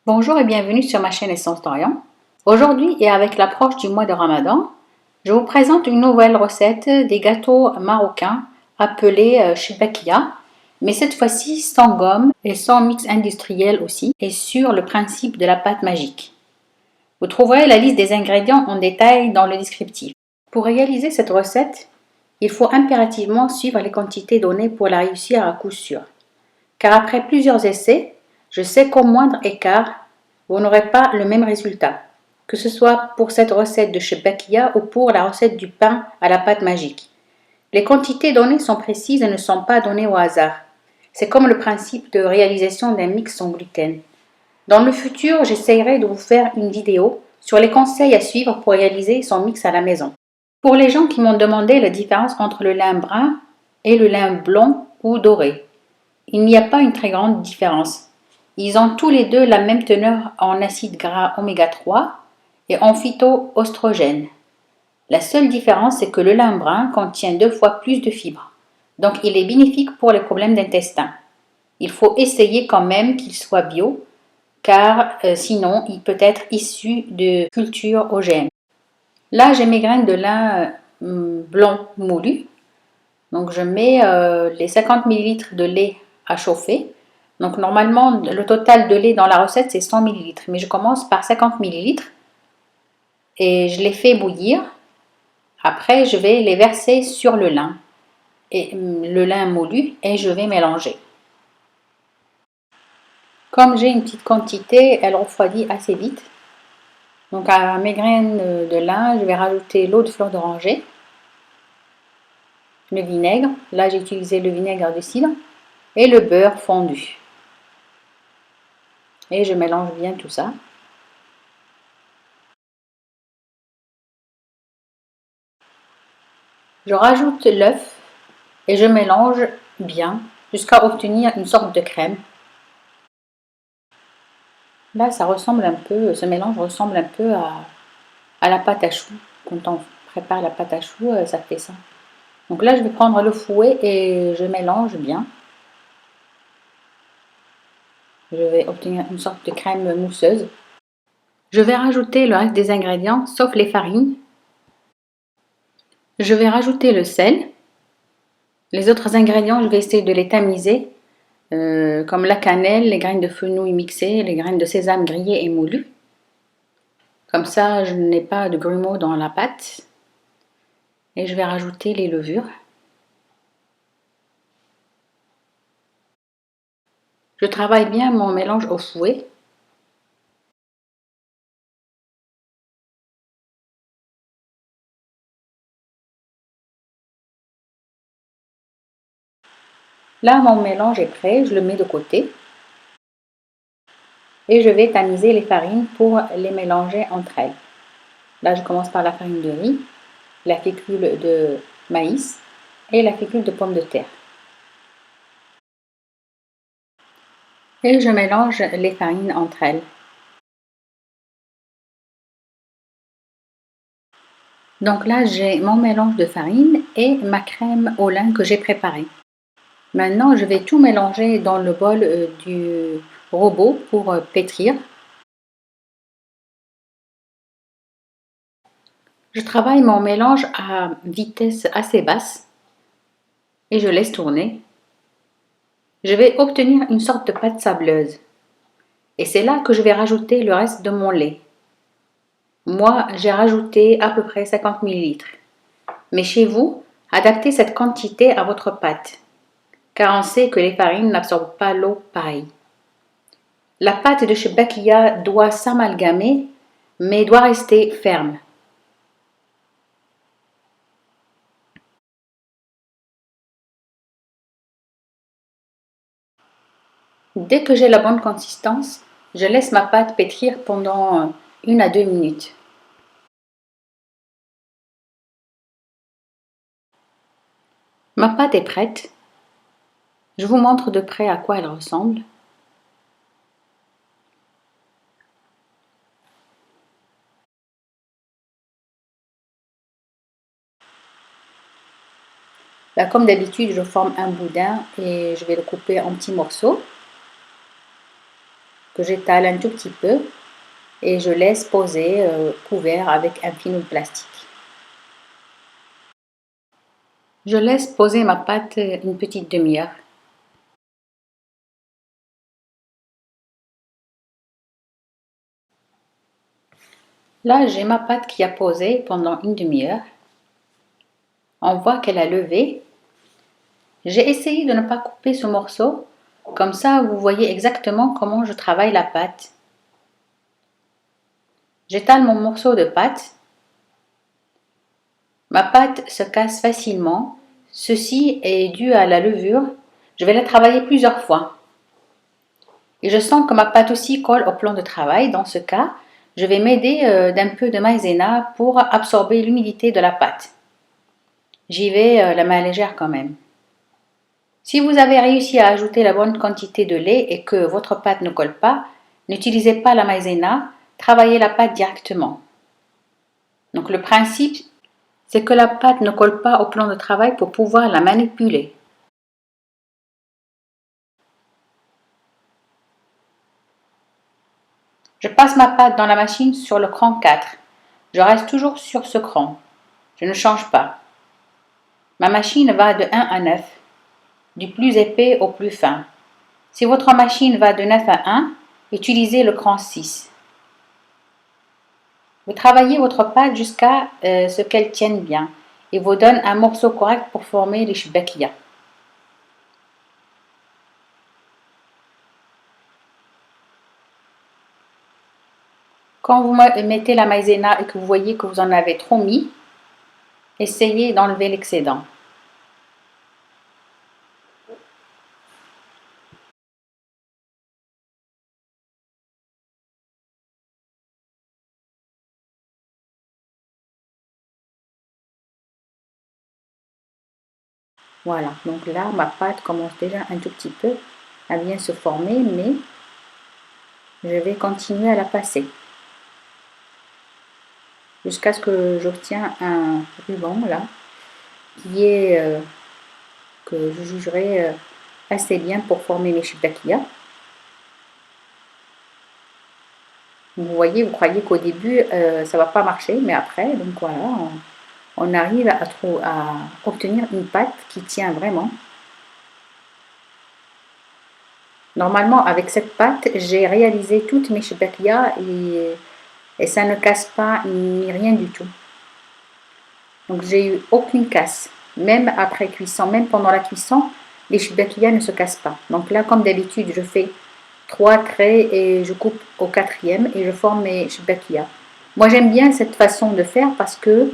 Bonjour et bienvenue sur ma chaîne Essence d'Orient. Aujourd'hui et avec l'approche du mois de Ramadan, je vous présente une nouvelle recette des gâteaux marocains appelés chebakia, mais cette fois-ci sans gomme et sans mix industriel aussi, et sur le principe de la pâte magique. Vous trouverez la liste des ingrédients en détail dans le descriptif. Pour réaliser cette recette, il faut impérativement suivre les quantités données pour la réussir à coup sûr. Car après plusieurs essais, je sais qu'au moindre écart, vous n'aurez pas le même résultat, que ce soit pour cette recette de chez Bakia ou pour la recette du pain à la pâte magique. Les quantités données sont précises et ne sont pas données au hasard. C'est comme le principe de réalisation d'un mix sans gluten. Dans le futur, j'essaierai de vous faire une vidéo sur les conseils à suivre pour réaliser son mix à la maison. Pour les gens qui m'ont demandé la différence entre le lin brun et le lin blanc ou doré, il n'y a pas une très grande différence. Ils ont tous les deux la même teneur en acides gras oméga 3 et en phytoœstrogènes. La seule différence, c'est que le lin brun contient 2 fois plus de fibres. Donc il est bénéfique pour les problèmes d'intestin. Il faut essayer quand même qu'il soit bio, car sinon il peut être issu de cultures OGM. Là, j'ai mes graines de lin blanc moulu. Donc je mets les 50 ml de lait à chauffer. Donc normalement, le total de lait dans la recette, c'est 100 ml. Mais je commence par 50 ml et je les fais bouillir. Après, je vais les verser sur le lin moulu, et je vais mélanger. Comme j'ai une petite quantité, elle refroidit assez vite. Donc à mes graines de lin, je vais rajouter l'eau de fleur d'oranger, le vinaigre. Là, j'ai utilisé le vinaigre de cidre et le beurre fondu. Et je mélange bien tout ça. Je rajoute l'œuf et je mélange bien jusqu'à obtenir une sorte de crème. Là, ça ressemble un peu, ce mélange ressemble un peu à la pâte à choux. Quand on prépare la pâte à choux, ça fait ça. Donc là, je vais prendre le fouet et je mélange bien. Je vais obtenir une sorte de crème mousseuse. Je vais rajouter le reste des ingrédients, sauf les farines. Je vais rajouter le sel. Les autres ingrédients, je vais essayer de les tamiser, comme la cannelle, les graines de fenouil mixées, les graines de sésame grillées et moulues. Comme ça, je n'ai pas de grumeaux dans la pâte. Et je vais rajouter les levures. Je travaille bien mon mélange au fouet. Là, mon mélange est prêt, je le mets de côté. Et je vais tamiser les farines pour les mélanger entre elles. Là, je commence par la farine de riz, la fécule de maïs et la fécule de pomme de terre. Et je mélange les farines entre elles. Donc là, j'ai mon mélange de farine et ma crème au lin que j'ai préparée. Maintenant, je vais tout mélanger dans le bol du robot pour pétrir. Je travaille mon mélange à vitesse assez basse et je laisse tourner. Je vais obtenir une sorte de pâte sableuse. Et c'est là que je vais rajouter le reste de mon lait. Moi, j'ai rajouté à peu près 50 ml. Mais chez vous, adaptez cette quantité à votre pâte, car on sait que les farines n'absorbent pas l'eau pareil. La pâte de chez Bakia doit s'amalgamer, mais doit rester ferme. Dès que j'ai la bonne consistance, je laisse ma pâte pétrir pendant 1 à 2 minutes. Ma pâte est prête. Je vous montre de près à quoi elle ressemble. Là, comme d'habitude, je forme un boudin et je vais le couper en petits morceaux. que j'étale un tout petit peu et je laisse poser couvert avec un film plastique. Je laisse poser ma pâte une petite demi-heure. Là, j'ai ma pâte qui a posé pendant une demi-heure. On voit qu'elle a levé. J'ai essayé de ne pas couper ce morceau. Comme ça, vous voyez exactement comment je travaille la pâte. J'étale mon morceau de pâte. Ma pâte se casse facilement. Ceci est dû à la levure. Je vais la travailler plusieurs fois. Et je sens que ma pâte aussi colle au plan de travail. Dans ce cas, je vais m'aider d'un peu de maïzena pour absorber l'humidité de la pâte. J'y vais la main légère quand même. Si vous avez réussi à ajouter la bonne quantité de lait et que votre pâte ne colle pas, n'utilisez pas la maïzena, travaillez la pâte directement. Donc le principe, c'est que la pâte ne colle pas au plan de travail pour pouvoir la manipuler. Je passe ma pâte dans la machine sur le cran 4. Je reste toujours sur ce cran. Je ne change pas. Ma machine va de 1 à 9, du plus épais au plus fin. Si votre machine va de 9 à 1, utilisez le cran 6. Vous travaillez votre pâte jusqu'à ce qu'elle tienne bien et vous donne un morceau correct pour former les shbakia. Quand vous mettez la maïzena et que vous voyez que vous en avez trop mis, essayez d'enlever l'excédent. Voilà, donc là, ma pâte commence déjà un tout petit peu à bien se former, mais je vais continuer à la passer jusqu'à ce que j'obtiens un ruban là, qui est que je jugerai assez bien pour former mes shbakia. Vous voyez, vous croyez qu'au début, ça va pas marcher, mais après, donc voilà, on arrive à obtenir une pâte qui tient vraiment. Normalement, avec cette pâte, j'ai réalisé toutes mes shbakia et ça ne casse pas ni rien du tout. Donc, j'ai eu aucune casse, même après cuisson, même pendant la cuisson, les shbakia ne se cassent pas. Donc là, comme d'habitude, je fais 3 traits et je coupe au 4e et je forme mes shbakia. Moi, j'aime bien cette façon de faire parce que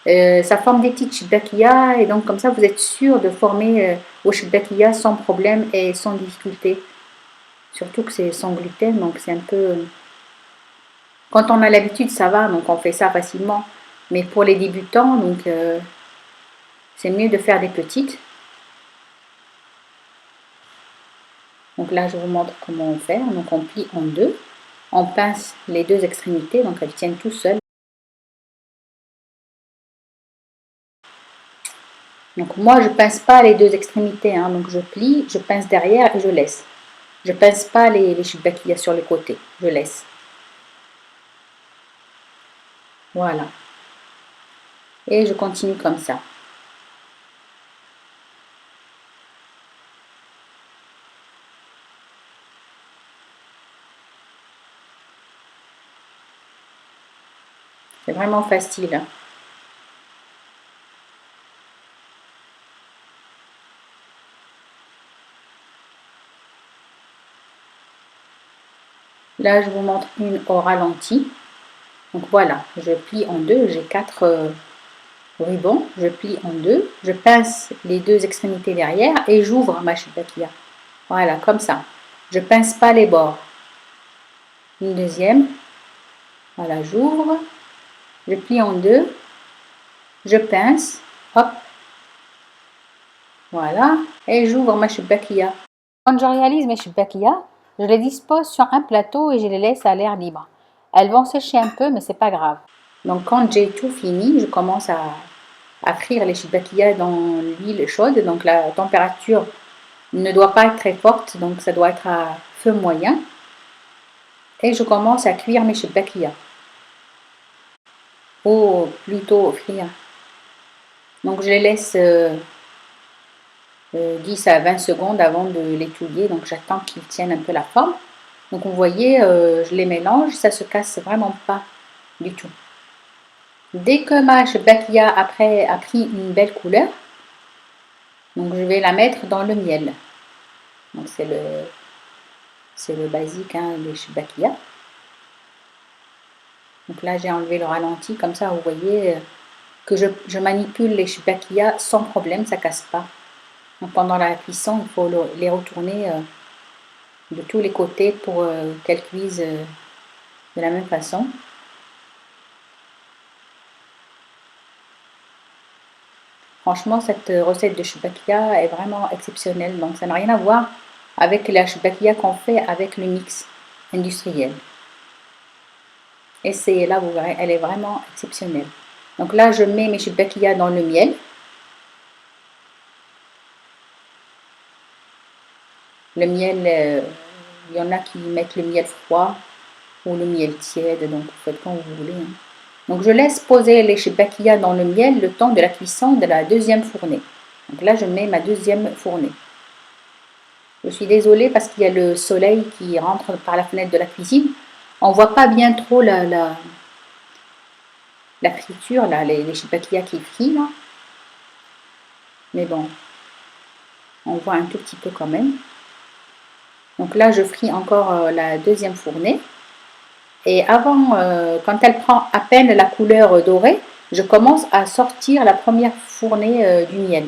ça forme des petites shbakia et donc comme ça, vous êtes sûr de former vos shbakia sans problème et sans difficulté. Surtout que c'est sans gluten, donc c'est un peu... Quand on a l'habitude, ça va, donc on fait ça facilement. Mais pour les débutants, donc c'est mieux de faire des petites. Donc là, je vous montre comment faire. Donc on plie en deux. On pince les deux extrémités, donc elles tiennent tout seules. Donc moi, je pince pas les deux extrémités, hein, donc je plie, je pince derrière et je laisse. Je pince pas les shbakia sur les côtés, je laisse. Voilà. Et je continue comme ça. C'est vraiment facile. Hein. Là, je vous montre une au ralenti. Donc voilà, je plie en deux, j'ai 4 rubans, je plie en deux, je pince les deux extrémités derrière et j'ouvre ma shbakia. Voilà, comme ça. Je pince pas les bords. Une deuxième. Voilà, j'ouvre, je plie en deux, je pince, hop, voilà, et j'ouvre ma shbakia. Quand je réalise mes shbakia, je les dispose sur un plateau et je les laisse à l'air libre. Elles vont sécher un peu, mais c'est pas grave. Donc quand j'ai tout fini, je commence à frire les shbakia dans l'huile chaude. Donc la température ne doit pas être très forte, donc ça doit être à feu moyen. Et je commence à cuire mes shibbakia. Ou plutôt frire. Donc je les laisse 10 à 20 secondes avant de les touiller. Donc j'attends qu'ils tiennent un peu la forme. Donc vous voyez, je les mélange, ça se casse vraiment pas du tout. Dès que ma shibbakia après a pris une belle couleur, donc je vais la mettre dans le miel. Donc c'est le basique, hein, les shibbakia. Donc là j'ai enlevé le ralenti, comme ça vous voyez que je manipule les shibbakia sans problème, ça casse pas. Donc pendant la cuisson, il faut les retourner de tous les côtés pour qu'elles cuisent de la même façon. Franchement, cette recette de shibbakia est vraiment exceptionnelle. Donc ça n'a rien à voir avec la shibbakia qu'on fait avec le mix industriel. Essayez-la, vous verrez, elle est vraiment exceptionnelle. Donc là, je mets mes shibbakia dans le miel. Le miel, il y en a qui mettent le miel froid ou le miel tiède, donc vous faites comme vous voulez. Hein. Donc je laisse poser les shibbakia dans le miel le temps de la cuisson de la deuxième fournée. Donc là, je mets ma deuxième fournée. Je suis désolée parce qu'il y a le soleil qui rentre par la fenêtre de la cuisine. On ne voit pas bien trop la friture, là, les shibbakia qui frient. Là. Mais bon, on voit un tout petit peu quand même. Donc là, je fris encore la deuxième fournée. Et avant, quand elle prend à peine la couleur dorée, je commence à sortir la première fournée du miel.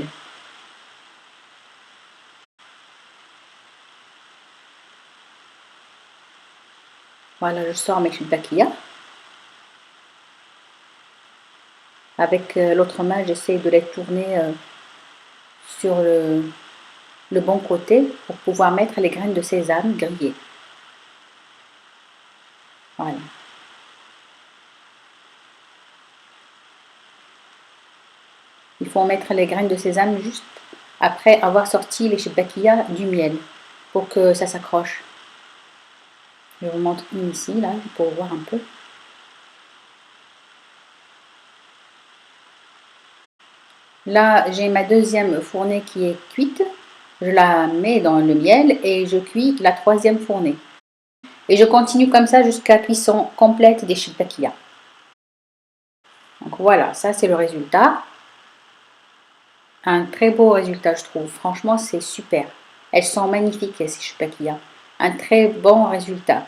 Voilà, je sors mes shibbakia. Avec l'autre main, j'essaie de les tourner sur le bon côté pour pouvoir mettre les graines de sésame grillées. Voilà. Il faut mettre les graines de sésame juste après avoir sorti les shibbakia du miel pour que ça s'accroche. Je vous montre une ici, là, pour voir un peu. Là, j'ai ma deuxième fournée qui est cuite. Je la mets dans le miel et je cuis la troisième fournée. Et je continue comme ça jusqu'à cuisson complète des shibbakia. Donc voilà, ça c'est le résultat. Un très beau résultat, je trouve. Franchement, c'est super. Elles sont magnifiques, ces shibbakia. Un très bon résultat.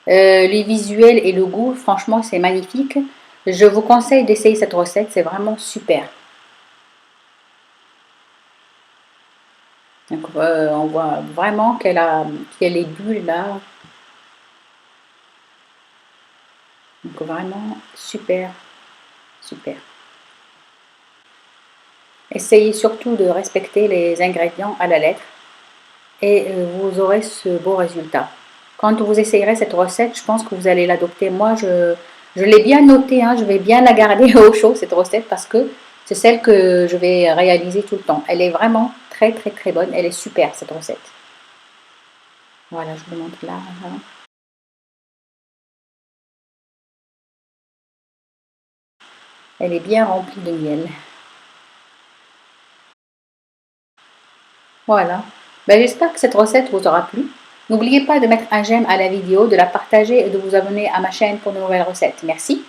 Les visuels et le goût, franchement, c'est magnifique. Je vous conseille d'essayer cette recette, c'est vraiment super. Donc, on voit vraiment qu'il y a les bulles là. Donc vraiment super, super. Essayez surtout de respecter les ingrédients à la lettre et vous aurez ce beau résultat. Quand vous essayerez cette recette, je pense que vous allez l'adopter. Moi, je l'ai bien notée, hein, je vais bien la garder au chaud, cette recette, parce que c'est celle que je vais réaliser tout le temps. Elle est vraiment très, très, très bonne. Elle est super, cette recette. Voilà, je vous montre là. Elle est bien remplie de miel. Voilà. Ben, j'espère que cette recette vous aura plu. N'oubliez pas de mettre un j'aime à la vidéo, de la partager et de vous abonner à ma chaîne pour de nouvelles recettes. Merci.